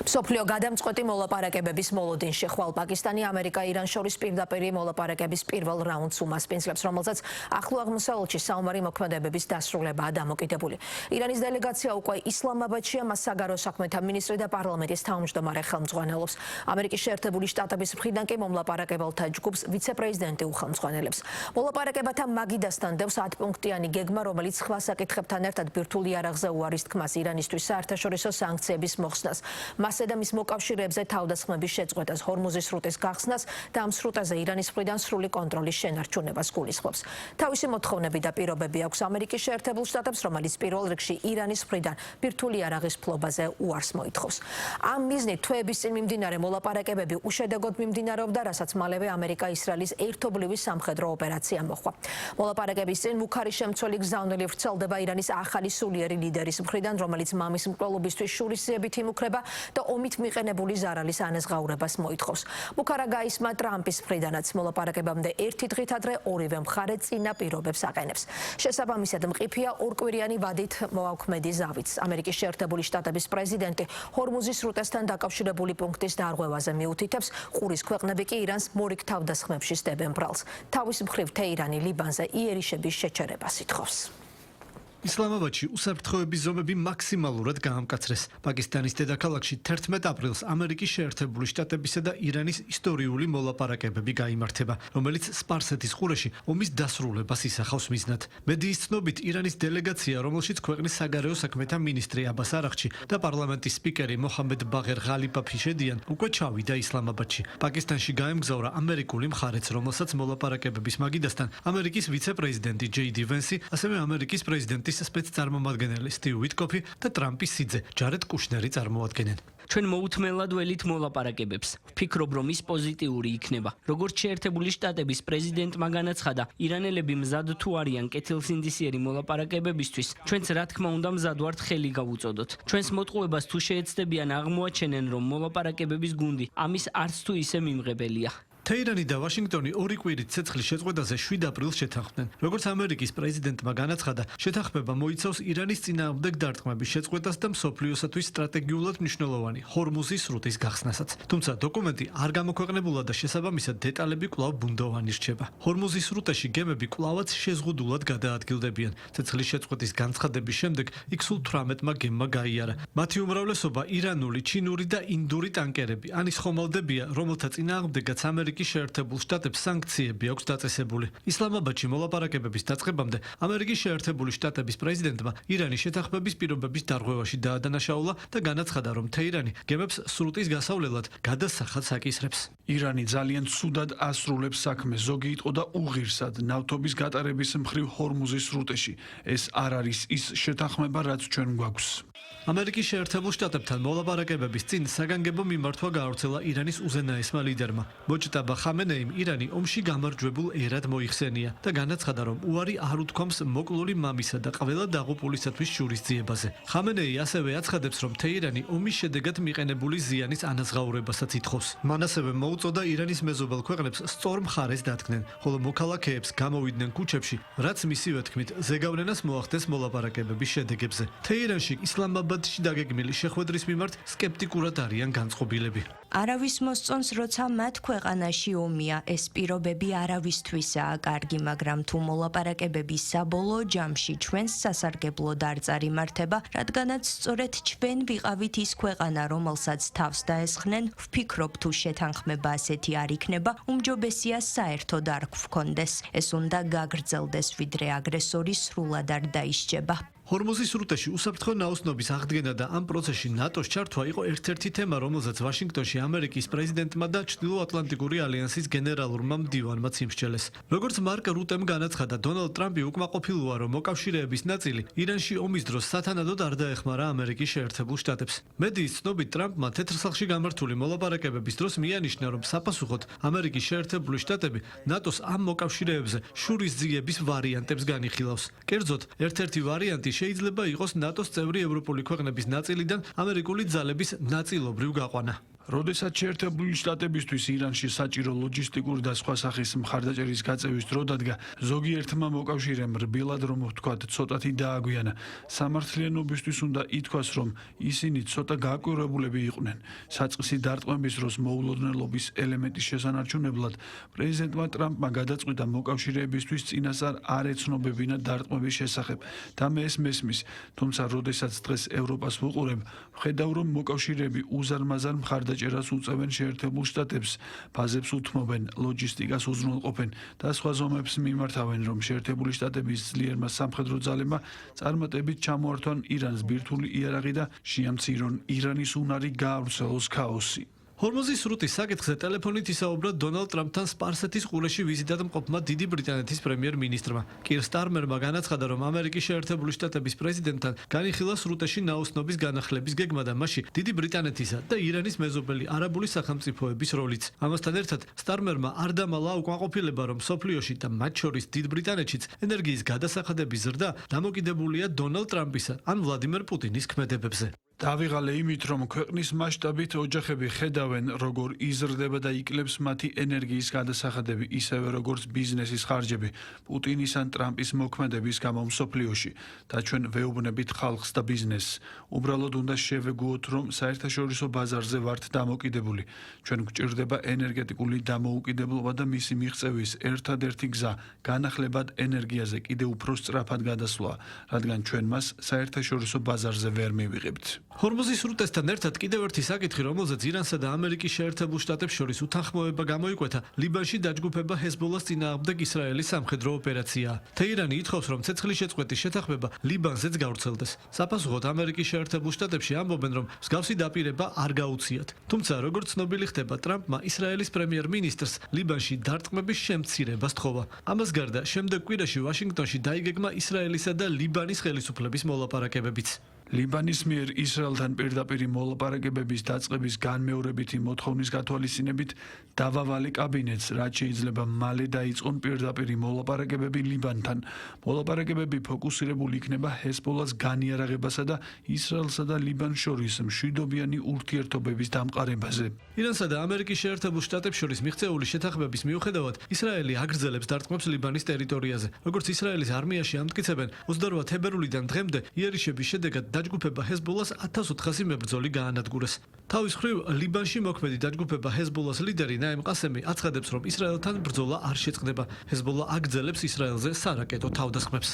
მსოფლიო გადამწყვეტი მოლაპარაკებების მოლოდინში ხვალ პაკისტანი ამერიკა ირანს შორის პირდაპირი მოლაპარაკების პირველ რაუნდს უმასპინძლებს, რომელსაც ახლო აღმოსავლეთში საომარი მოქმედებების დასრულებაა დამოკიდებული. ირანის დელეგაცია უკვე ისლამაბადშია, მას საგარეო საქმეთა მინისტრი და პარლამენტის თავმჯდომარე ხელმძღვანელობს. ამერიკის შეერთებული შტატების მხრიდან კი მომლაპარაკებელთა ჯგუფს ვიცე-პრეზიდენტი უხელმძღვანელებს. მოლაპარაკებათა მაგიდასთან დევს 10 პუნქტიანი გეგმა, რომელიც სხვა საკითხებთან ერთად ბირთვულ იარაღზე უარის თქმას ირანისთვის საერთაშორისო სანქციების მოხსნას. მასზე და მის მოკავშირეებზე თავდასხმების შეწყვეტას, ჰორმუზის სრუტის გახსნას და ამ სრუტაზე ირანის მხრიდან სრული კონტროლის შენარჩუნებას გულისხმობს. თავისი მოთხოვნები და პირობები აქვს ამერიკის შეერთებულ შტატებს, რომელიც პირველ რიგში ირანის მხრიდან ბირთვული იარაღის ფლობაზე უარს მოითხოვს. ამ მიზნით თვეების წინ მიმდინარე მოლაპარაკებები უშედეგოდ მიმდინარეობდა, რასაც მალევე ამერიკა-ისრაელის ერთობლივი სამხედრო ოპერაცია მოჰყვა. მოლაპარაკების წინ მუქარი შემცველი გზავნილი ვრცელდება ირანის ახალი სულიერი ლიდერის მხრიდან, რომელიც მამის მკვლელობისთვის შურისძიებით იმუქრება და ომით მიყენებული ზარალის ანაზღაურებას მოითხოვს. მუქარა გაისმა ტრამპის მხრიდანაც მოლაპარაკებამდე ერთი დღით ადრე ორივე მხარე წინა პირობებს აყენებს. შესაბამისად მყიფეა ორკვირიანი ვადით მოაქვმედი ზავით. ამერიკის შეერთებული შტატების პრეზიდენტი ჰორმუზის სრუტესთან დაკავშირებული პუნქტის დარღვევაზე მიუთითებს, ყურის ქვეყნები კი ირანს მორიგ თავდასხმებში სდებენ ბრალს. თავის მხრივ თეირანი ლიბანზე იერიშების შეჩერებას ითხოვს. ისლამაბადში უსაფრთხოების ზომები მაქსიმალურად გაამკაცრეს. პაკისტანის დედაქალაქში 11 აპრილს ამერიკის შეერთებული შტატებისა და ირანის ისტორიული მოლაპარაკებები გაიმართება, რომელიც სპარსეთის ყურეში ომის დასრულებას ისახავს მიზნად. მედიის ცნობით, ირანის დელეგაცია, რომელშიც ქვეყნის საგარეო საქმეთა მინისტრი აბას არაღჩი და პარლამენტის სპიკერი მოჰამედ ბაღერ ღალიბაფი შედიან, უკვე ჩავიდა ისლამაბადში. პაკისტანში გაემგზავრა ამერიკული მხარეც, რომელსაც მოლაპარაკებების მაგიდასთან ამერიკის ვიცე-პრეზიდენტი ჯეიდი ვენსი, ასევე ამერიკის პრეზიდენტი სპეცწარმომადგენელი სტივ ვიტკოფი და ტრამპის სიძე ჯარედ კუშნერი წარმოადგენენ. ჩვენ მოუთმელად ველით მოლაპარაკებებს. ვფიქრობ, რომ ის პოზიტიური იქნება. როგორც შეერთებული შტატების პრეზიდენტმა განაცხადა, ირანელები მზად თუ არიან კეთილსინდისიერი მოლაპარაკებებისთვის, ჩვენც რა თქმა უნდა მზად ვართ ხელი გავუწოდოთ. ჩვენს მოტყუებას თუ შეეცდებიან აღმოაჩენენ, რომ მოლაპარაკებების გუნდი ამის არც თუ ისე მიმღებელია. თეირანი და ვაშინგტონი ორი კვირით ცეცხლის შეწყვეტაზე 7 აპრილს შეთანხმდნენ. როგორც ამერიკის პრეზიდენტმა განაცხადა, შეთანხმება მოიცავს ირანის წინააღმდეგ დარტყმების შეწყვეტას და მსოფლიოსათვის სტრატეგიულად მნიშვნელოვანი ჰორმუზის სრუტის გახსნასაც. თუმცა დოკუმენტი არ გამოქვეყნებულა და შესაბამისად დეტალები კვლავ ბუნდოვანი რჩება. ჰორმუზის სრუტეში გემები კვლავაც შეზღუდულად გადაადგილდებიან. ცეცხლის შეწყვეტის განცხადების შემდეგ იქ სულ 18-მა გემმა გაიარა. მათი უმრავლესობა ირანული, ჩინური და ინდური ტანკერები. ანის ხომალდებია, რომელთა წინააღმდეგაც ამერიკის შეერთებულ შტატებს სანქციები აქვს დაწესებული. ისლამაბადში მოლაპარაკებების დაწყებამდე ამერიკის შეერთებული შტატების პრეზიდენტმა ირანის შეთანხმების პირობების დარღვევაში დაადანაშაულა და განაცხადა, რომ თეირანი გემებს სრუტის გასავლელად გადასახადს აკისრებს. ირანი ძალიან ცუდად ასრულებს საქმეს, ზოგი იტყოდა უღირსად ნავთობის გატარების მხრივ ჰორმუზის სრუტეში. ეს არ არის ის შეთანხმება, რაც ჩვენ გვაქვს. ამერიკის შეერთებულ შტატებთან მოლაპარაკებების წინ საგანგებო მიმართვა გაავრცელა ირანის უზენაესმა ლიდერმა. მოჭტაბა ხამენეიმ ირანი ომში გამარჯვებულ ერად მოიხსენია და განაცხადა, რომ უარი არ უთქვამს მოკლული მამისა და ყველა დაღუპულისათვის შურისძიებაზე. ხამენეი ასევე აცხადებს, რომ თეირანი ომის შედეგად მიყენებული ზიანის ანაზღაურებასაც ითხოვს. მან ასევე მოუწოდა ირანის მეზობელ ქვეყნებს სწორ მხარეს დადგნენ, ხოლო მოქალაქეებს გამოვიდნენ ქუჩებში, რაც მისივე თქმით ზეგავლენას მოახდენს მოლაპარაკებების შედეგებზე. თეირანში ისლამაბადში დაგეგმილი შეხვედრის მიმართ სკეპტიკურად არიან განწყობილები. არავის მოსწონს, როცა მათ ქვეყანაში ომია, ეს პირობები არავისთვისაა კარგი, მაგრამ თუ მოლაპარაკებების საბოლოო ჯამში ჩვენს სასარგებლოდ არ წარიმართება, რადგანაც სწორედ ჩვენ ვიყავით ის ქვეყანა, რომელსაც თავს დაესხნენ, ვფიქრობ, თუ შეთანხმება ასეთი არ იქნება, უმჯობესია საერთოდ არ გვქონდეს. ეს უნდა გაგრძელდეს, ვიდრე აგრესორი სრულად არ დაისჯება. ჰორმუზის სრუტეში უსაფრთხო ნაოსნობის აღდგენა და ამ პროცესში ნატოს ჩართვა იყო ერთ-ერთი თემა, რომელზეც ვაშინგტონში ამერიკის პრეზიდენტმა და ჩრდილოატლანტიკური ალიანსის გენერალურმა მდივანმა იმსჯელეს. როგორც მარკ რუტემ განაცხადა, დონალდ ტრამპი უკმაყოფილოა, რომ მოკავშირეების ნაწილი ირანში ომის დროს სათანადოდ არ დაეხმარა ამერიკის შეერთებულ შტატებს. მედიის ცნობით, ტრამპმა თეთრ სახლში გამართული მოლაპარაკებების დროს მიანიშნა, რომ საპასუხოდ ამერიკის შეერთებული შტატები ნატოს ამ მოკავშირეებზე შურისძიების ვარიანტებს განიხილავს. კერძოდ, ერთ-ერთი ვარიანტი შეიძლება იყოს ნატოს წევრი ევროპული ქვეყნების ნაწილიდან ამერიკული ძალების ნაწილობრივ გაყვანა. როდესაც შეერთებული შტატებისთვის ირანში საჭირო ლოჯისტიკური და სხვა სახის მხარდაჭერის გაწევის დრო დადგა, ზოგიერთმა მოკავშირემ რბილად რომ ვთქვათ, ცოტათი დააგვიანა. სამართლიანობისთვის უნდა ითქვას, რომ ისინი ცოტა გაკვირვებულები იყვნენ. საწყისი დარტყმების დროს მოულოდნელობის ელემენტის შესანარჩუნებლად პრეზიდენტმა ტრამპმა გადაწყვიტა მოკავშირეებისთვის წინასწარ არ ეცნობებინა დარტყმების შესახებ და მე ეს მესმის. თუმცა, როდესაც დღეს ევროპას ვუყურებ, ვხედავ, რომ მოკავშირეები უზარმაზარ მხარდაჭერას უწევენ შეერთებულ შტატებს, ბაზებს უთმობენ, ლოჯისტიკას უზრუნველყოფენ და სხვა ზომებს მიმართავენ, რომ შეერთებული შტატების ძლიერმა სამხედრო ძალებმა წარმატებით ჩამოართვან ირანს ბირთვული იარაღი და შეამცირონ ირანის უნარი გაავრცელოს ქაოსი. ჰორმუზის სრუტის საკითხზე ტელეფონით ისაუბრა დონალდ ტრამპთან სპარსეთის ყურეში ვიზიტად მყოფმა დიდი ბრიტანეთის პრემიერ-მინისტრმა. კირ სტარმერმა განაცხადა, რომ ამერიკის შეერთებული შტატების პრეზიდენტთან განიხილა სრუტეში ნაოსნობის განახლების გეგმა და მასში დიდი ბრიტანეთისა და ირანის მეზობელი არაბული სახელმწიფოების როლიც. ამასთან ერთად სტარმერმა არ დამალა უკმაყოფილება, რომ მსოფლიოში და მათ შორის დიდ ბრიტანეთშიც ენერგიის გადასახადების ზრდა დამოკიდებულია დონალდ ტრამპისა ან ვლადიმერ პუტინის ქმედებებზე. დავიღალე იმით, რომ ქვეყნის მასშტაბით ოჯახები ხედავენ, როგორ იზრდება და იკლებს მათი ენერგიის გადასახადები, ისევე როგორც ბიზნესის ხარჯები, პუტინის ან ტრამპის მოქმედების გამო მსოფლიოში და ჩვენ ვეუბნებით ხალხს და ბიზნესს. უბრალოდ უნდა შევეგუოთ, რომ საერთაშორისო ბაზარზე ვართ დამოკიდებული. ჩვენ გვჭირდება ენერგეტიკული დამოუკიდებლობა და მისი მიღწევის ერთადერთი გზა განახლებად ენერგიაზე კიდევ უფრო სწრაფად გადასვლა, რადგან ჩვენ მას საერთაშორისო ბაზარზე ვერ მივიღებთ. ჰორმუზის სრუტესთან ერთად კიდევ ერთი საკითხი, რომელზეც ირანსა და ამერიკის შეერთებულ შტატებს შორის უთანხმოება გამოიკვეთა, ლიბანში დაჯგუფება ჰეზბოლას წინააღმდეგ ისრაელის სამხედრო ოპერაციაა. თეირანი ითხოვს, რომ ცეცხლის შეწყვეტის შეთანხმება ლიბანზეც გავრცელდეს. საფასუხოდ ამერიკის შეერთებულ შტატებში ამბობენ, რომ მსგავსი დაპირება არ გაუციათ. თუმცა, როგორც ცნობილი ხდება, ტრამპმა ისრაელის პრემიერ-მინისტრს ლიბანში დარტყმების შემცირება სთხოვა. ამას გარდა, შემდეგ კვირაში ვაშინგტონში დაიგეგმა ისრაელისა და ლიბანის ხელისუფლების მოლაპარაკებებიც. ლიბანის მიერ ისრაელთან პირდაპირი მოლაპარაკებების დაწყების განმეორებითი მოთხოვნის გათვალისწინებით დავავალე კაბინეტს, რაც შეიძლება მალე დაიწყონ პირდაპირი მოლაპარაკებები ლიბანთან. მოლაპარაკებები ფოკუსირებული იქნება ჰეზბოლას განიარაღებასა და ისრაელსა და ლიბანს შორის მშვიდობიანი ურთიერთობების დამყარებაზე. ირანსა და ამერიკის შეერთებულ შტატებს შორის მიღწეული შეთანხმების მიუხედავად, ისრაელი აგრძელებს დარტყმებს ლიბანის ტერიტორიაზე. როგორც ისრაელის არმიაში ამტკიცებენ, 28 თებერვლიდან დღემდე იერიშების შედეგად დაჯგუფება ჰეზბოლას 1400 მებრძოლი გაანადგურეს. თავის მხრივ, ლიბანში მოქმედი დაჯგუფება ჰეზბოლას ლიდერი ნაიმ ყასემი აცხადებს, რომ ისრაელთან ბრძოლა არ შეწყდება. ჰეზბოლა აგრძელებს ისრაელზე სარაკეტო თავდასხმებს.